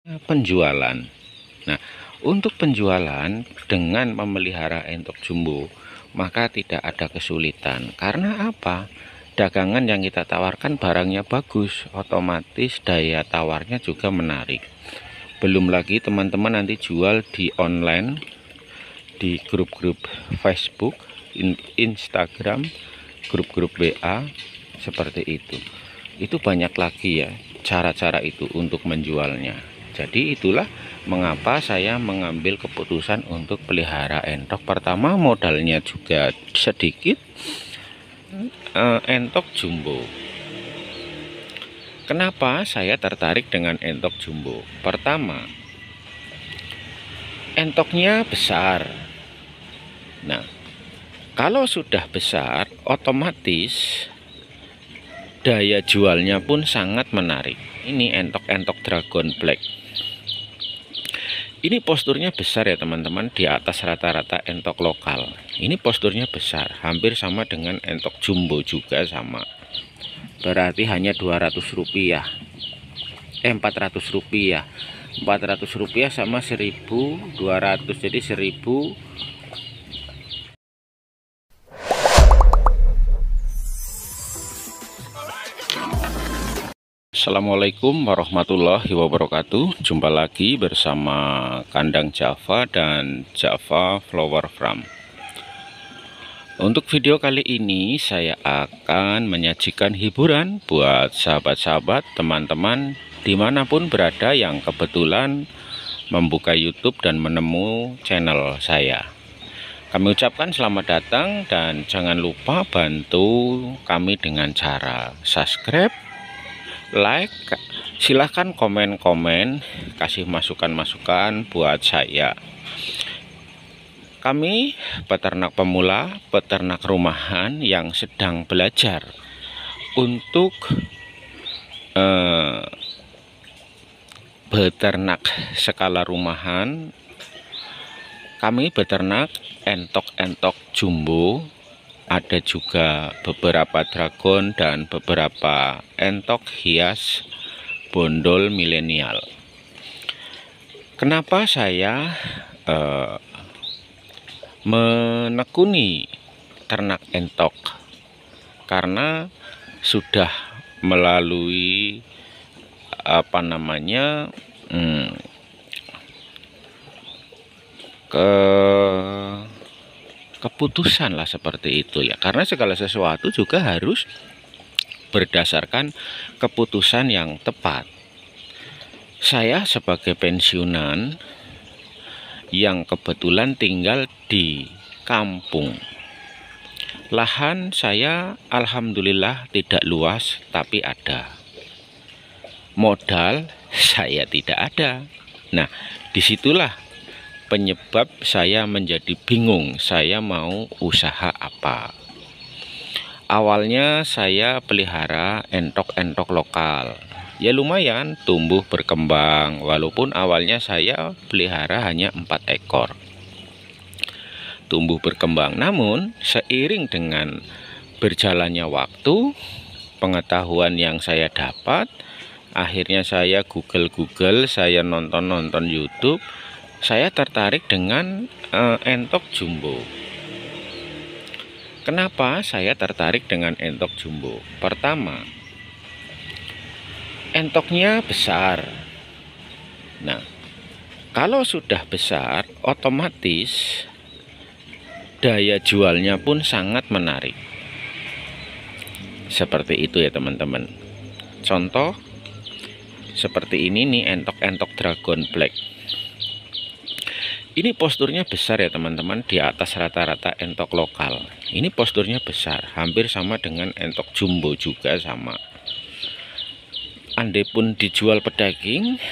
Penjualan. Nah, untuk penjualan dengan memelihara entok jumbo, maka tidak ada kesulitan. Karena apa? Dagangan yang kita tawarkan barangnya bagus, otomatis daya tawarnya juga menarik. Belum lagi teman-teman nanti jual di online, di grup-grup Facebook, Instagram, grup-grup WA, seperti itu. Itu banyak lagi ya cara-cara itu untuk menjualnya. Jadi itulah mengapa saya mengambil keputusan untuk pelihara entok. Pertama, modalnya juga sedikit, entok jumbo. Kenapa saya tertarik dengan entok jumbo? Pertama, entoknya besar. Nah, kalau sudah besar, otomatis daya jualnya pun sangat menarik. Ini entok-entok Dragon Black. Ini posturnya besar ya teman-teman, di atas rata-rata entok lokal. Ini posturnya besar, hampir sama dengan entok jumbo juga sama. Berarti hanya 200 rupiah. 400 rupiah. 400 rupiah sama 1200, jadi 1000. Assalamualaikum warahmatullahi wabarakatuh. Jumpa lagi bersama Kandang Java dan Java Flower Farm. Untuk video kali ini saya akan menyajikan hiburan buat sahabat-sahabat, teman-teman dimanapun berada yang kebetulan membuka YouTube dan menemu channel saya. Kami ucapkan selamat datang dan jangan lupa bantu kami dengan cara subscribe, like, silahkan komen-komen, kasih masukan-masukan buat saya. Kami peternak pemula, peternak rumahan yang sedang belajar untuk beternak skala rumahan. Kami beternak entok-entok jumbo, ada juga beberapa dragon dan beberapa entok hias bondol milenial. Kenapa saya menekuni ternak entok? Karena sudah melalui keputusan lah seperti itu ya, karena segala sesuatu juga harus berdasarkan keputusan yang tepat. Saya sebagai pensiunan yang kebetulan tinggal di kampung, lahan saya alhamdulillah tidak luas, tapi ada. Modal saya tidak ada. Nah, disitulah penyebab saya menjadi bingung, saya mau usaha apa. Awalnya saya pelihara entok-entok lokal. Ya lumayan tumbuh berkembang, walaupun awalnya saya pelihara hanya 4 ekor. Tumbuh berkembang, namun seiring dengan berjalannya waktu, pengetahuan yang saya dapat, akhirnya saya Google, saya nonton YouTube, saya tertarik dengan entok jumbo. Kenapa saya tertarik dengan entok jumbo? Pertama, entoknya besar. Nah, kalau sudah besar, otomatis daya jualnya pun sangat menarik. Seperti itu ya teman-teman. Contoh seperti ini nih, entok-entok Dragon Black. Ini posturnya besar ya teman-teman, di atas rata-rata entok lokal. Ini posturnya besar, hampir sama dengan entok jumbo juga sama. Andai pun dijual pedaging,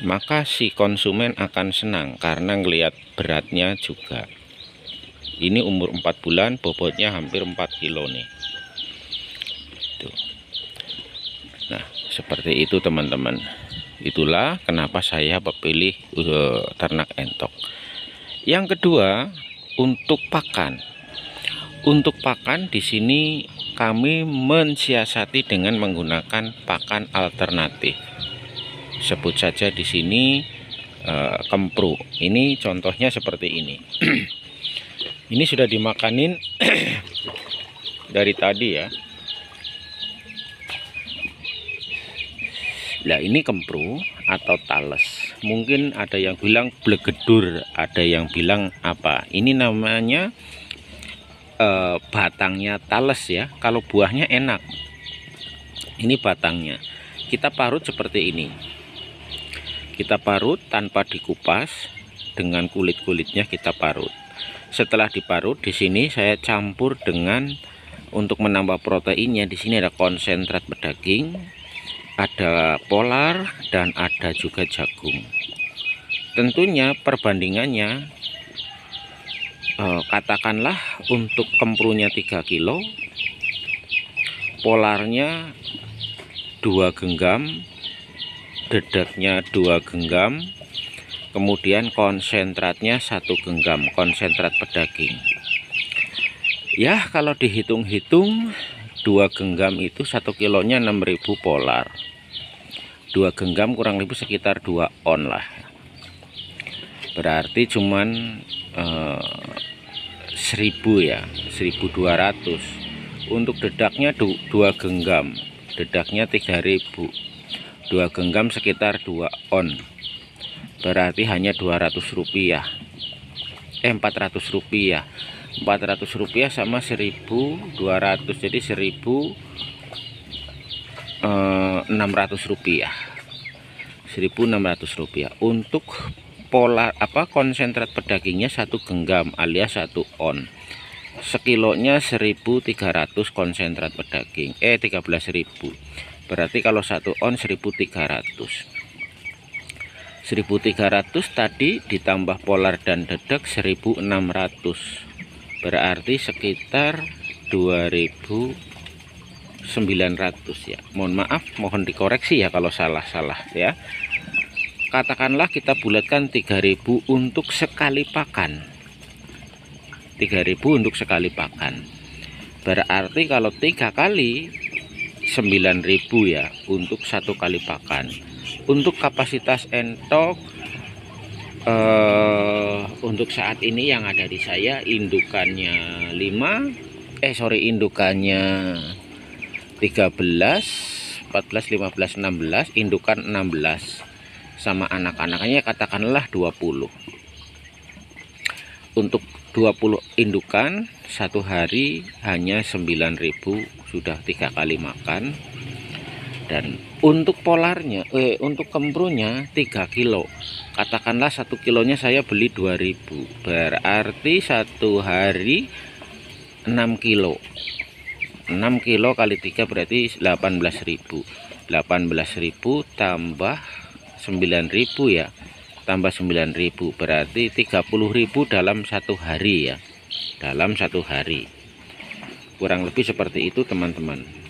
maka si konsumen akan senang karena ngelihat beratnya juga. Ini umur 4 bulan, bobotnya hampir 4 kilo nih. Tuh. Nah, seperti itu teman-teman. Itulah kenapa saya memilih ternak entok. Yang kedua, untuk pakan. Untuk pakan di sini kami mensiasati dengan menggunakan pakan alternatif. sebut saja di sini kempru. Ini contohnya seperti ini. Ini sudah dimakanin dari tadi ya. Nah, ini kempru atau tales. Mungkin ada yang bilang blegedur, ada yang bilang apa. Ini namanya batangnya tales ya. Kalau buahnya enak. Ini batangnya. Kita parut seperti ini. Kita parut tanpa dikupas, dengan kulit-kulitnya kita parut. Setelah diparut, di sini saya campur dengan, untuk menambah proteinnya, di sini ada konsentrat pedaging, ada polar, dan ada juga jagung. Tentunya perbandingannya, katakanlah untuk kemprunya 3 kilo, polarnya 2 genggam, dedaknya 2 genggam, kemudian konsentratnya 1 genggam, konsentrat pedaging. Ya, kalau dihitung-hitung 2 genggam itu 1 kilonya 6.000 polar. 2 genggam kurang lebih sekitar 2 on lah. Berarti cuman 1000 ya, 1200. Untuk dedaknya 2 genggam. Dedaknya 3000, 2 genggam sekitar 2 on, berarti hanya 200 rupiah, 400 rupiah. 400 rupiah sama 1200, jadi 1600 rupiah. 1600 rupiah untuk pola konsentrat pedagingnya 1 genggam alias 1 on. Sekilonya 1300 konsentrat pedaging, 13.000. Berarti kalau 1 on 1300. 1300 tadi ditambah polar dan dedak 1600. Berarti sekitar 2900 ya. Mohon maaf, mohon dikoreksi ya kalau salah-salah ya. Katakanlah kita bulatkan 3000 untuk sekali pakan. 3000 untuk sekali pakan. Berarti kalau 3 kali 9000 ya untuk 1 kali pakan. Untuk kapasitas entok untuk saat ini yang ada di saya, indukannya indukannya 13, 14, 15, 16, indukan 16, sama anak-anaknya katakanlah 20. Untuk 20 indukan 1 hari hanya 9000, sudah 3 kali makan. Dan untuk polarnya untuk kemprunya 3 kilo, katakanlah 1 kilonya saya beli 2000, berarti 1 hari 6 kilo. 6 kilo kali 3 berarti 18.000. 18.000 tambah 9.000 ya, tambah 9.000 berarti 30.000 dalam 1 hari ya, dalam 1 hari. Kurang lebih seperti itu teman-teman.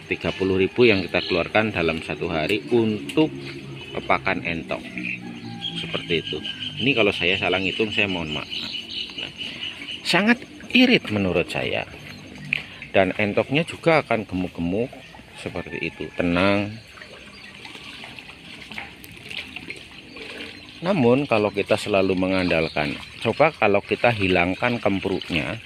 30.000 yang kita keluarkan dalam 1 hari untuk pakan entok, seperti itu. Ini kalau saya salah ngitung, saya mohon maaf. Nah, sangat irit menurut saya, dan entoknya juga akan gemuk-gemuk seperti itu, tenang. Namun kalau kita selalu mengandalkan, coba kalau kita hilangkan kemprunya,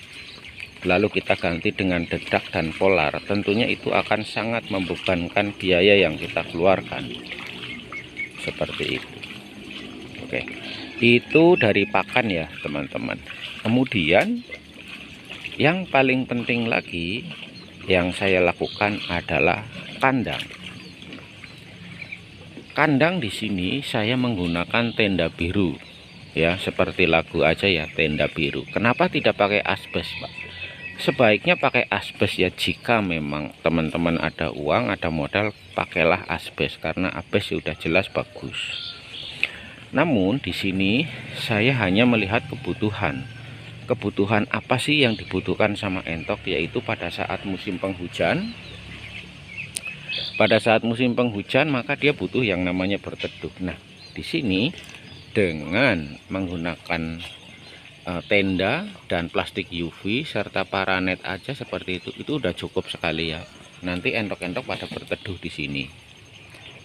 lalu kita ganti dengan dedak dan polar, tentunya itu akan sangat membebankan biaya yang kita keluarkan. Seperti itu. Oke, itu dari pakan ya teman-teman. Kemudian yang paling penting lagi yang saya lakukan adalah kandang. Kandang di sini saya menggunakan tenda biru ya, seperti lagu aja ya, tenda biru. Kenapa tidak pakai asbes, Pak? Sebaiknya pakai asbes ya, jika memang teman-teman ada uang, ada modal, pakailah asbes karena asbes sudah jelas bagus. Namun di sini saya hanya melihat kebutuhan apa sih yang dibutuhkan sama entok, yaitu pada saat musim penghujan. Pada saat musim penghujan maka dia butuh yang namanya berteduh. Nah, di sini dengan menggunakan tenda dan plastik UV serta paranet aja seperti itu udah cukup sekali ya. Nanti entok-entok pada berteduh di sini.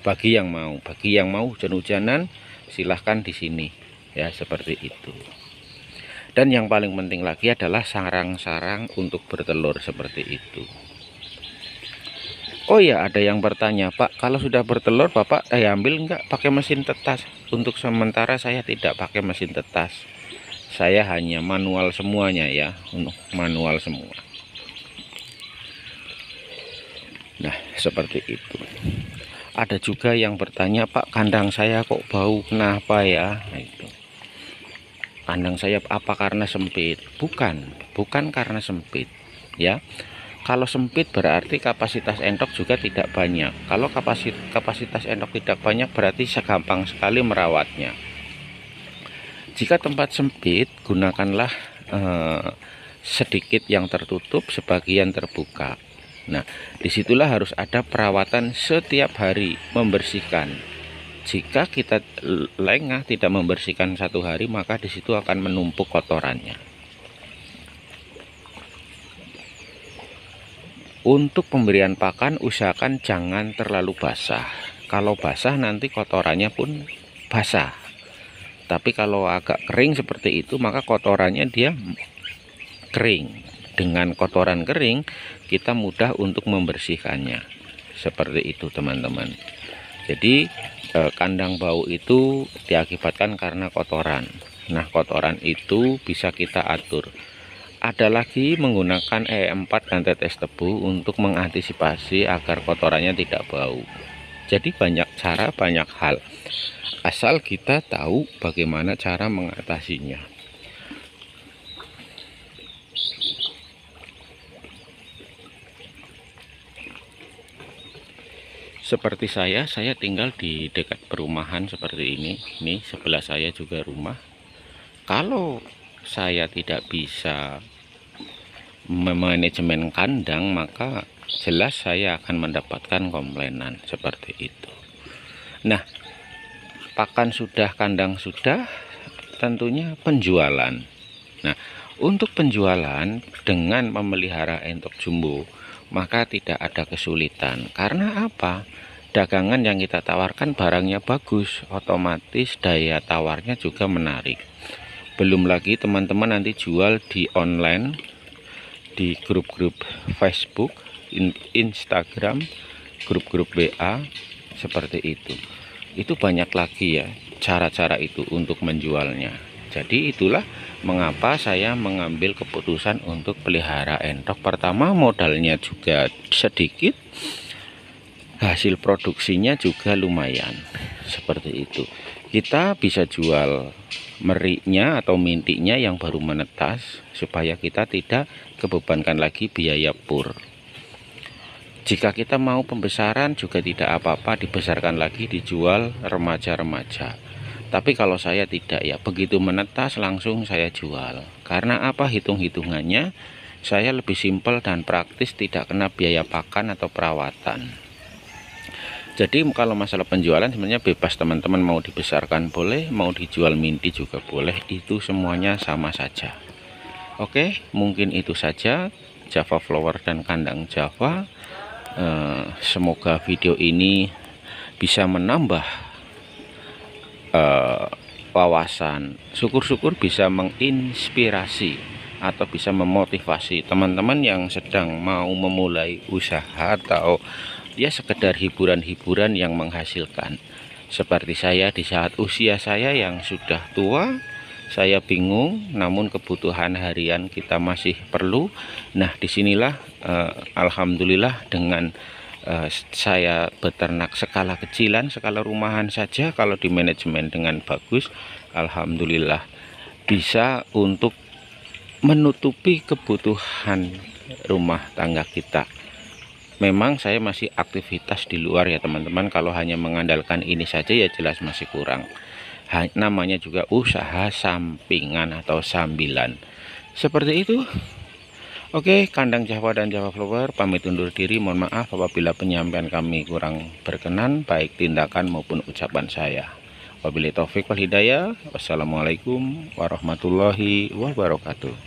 Bagi yang mau hujan-hujanan silahkan di sini ya, seperti itu. Dan yang paling penting lagi adalah sarang-sarang untuk bertelur seperti itu. Oh ya, ada yang bertanya, Pak, kalau sudah bertelur Bapak ambil enggak pakai mesin tetas? Untuk sementara saya tidak pakai mesin tetas. Saya hanya manual semuanya ya, untuk manual semua. Nah, seperti itu. Ada juga yang bertanya, Pak, kandang saya kok bau, kenapa ya? Nah, itu. Kandang saya apa karena sempit? Bukan karena sempit ya. Kalau sempit berarti kapasitas entok juga tidak banyak. Kalau kapasitas entok tidak banyak berarti segampang sekali merawatnya. Jika tempat sempit, gunakanlah sedikit yang tertutup, sebagian terbuka. Nah, disitulah harus ada perawatan setiap hari, membersihkan. Jika kita lengah tidak membersihkan satu hari, maka disitu akan menumpuk kotorannya. Untuk pemberian pakan usahakan jangan terlalu basah. Kalau basah nanti kotorannya pun basah. Tapi kalau agak kering seperti itu maka kotorannya dia kering. Dengan kotoran kering kita mudah untuk membersihkannya. Seperti itu teman-teman. Jadi kandang bau itu diakibatkan karena kotoran. Nah, kotoran itu bisa kita atur. Ada lagi menggunakan E4 dan tetes tebu untuk mengantisipasi agar kotorannya tidak bau. Jadi banyak cara, banyak hal. Asal kita tahu bagaimana cara mengatasinya. Seperti saya tinggal di dekat perumahan seperti ini. Nih sebelah saya juga rumah. Kalau saya tidak bisa memanajemen kandang, maka jelas saya akan mendapatkan komplainan seperti itu. Nah, pakan sudah, kandang sudah, tentunya penjualan. Nah, untuk penjualan dengan memelihara entok jumbo, maka tidak ada kesulitan. Karena apa? Dagangan yang kita tawarkan barangnya bagus, otomatis daya tawarnya juga menarik. Belum lagi teman-teman nanti jual di online, di grup-grup Facebook, Instagram, grup-grup WA, seperti itu. Itu banyak lagi ya cara-cara itu untuk menjualnya. Jadi itulah mengapa saya mengambil keputusan untuk pelihara entok. Pertama, modalnya juga sedikit, hasil produksinya juga lumayan. Seperti itu. Kita bisa jual meriknya atau mintiknya yang baru menetas supaya kita tidak kebebankan lagi biaya pur. Jika kita mau pembesaran juga tidak apa-apa, dibesarkan lagi dijual remaja-remaja. Tapi kalau saya tidak ya, begitu menetas langsung saya jual. Karena apa? Hitung-hitungannya saya lebih simpel dan praktis, tidak kena biaya pakan atau perawatan. Jadi kalau masalah penjualan sebenarnya bebas teman-teman, mau dibesarkan boleh, mau dijual minti juga boleh, itu semuanya sama saja. Oke, mungkin itu saja Java flower dan kandang Java. Semoga video ini bisa menambah wawasan, syukur-syukur bisa menginspirasi atau bisa memotivasi teman-teman yang sedang mau memulai usaha atau ya sekedar hiburan-hiburan yang menghasilkan. Seperti saya di saat usia saya yang sudah tua, saya bingung, namun kebutuhan harian kita masih perlu. Nah, disinilah alhamdulillah dengan saya beternak skala kecilan, skala rumahan saja, kalau di manajemen dengan bagus, alhamdulillah bisa untuk menutupi kebutuhan rumah tangga kita. Memang saya masih aktivitas di luar ya teman-teman. Kalau hanya mengandalkan ini saja ya jelas masih kurang. Namanya juga usaha sampingan atau sambilan. Seperti itu. Oke, kandang Java dan Java flower pamit undur diri. Mohon maaf apabila penyampaian kami kurang berkenan, baik tindakan maupun ucapan saya. Wabillahi taufik wal hidayah. Wassalamualaikum warahmatullahi wabarakatuh.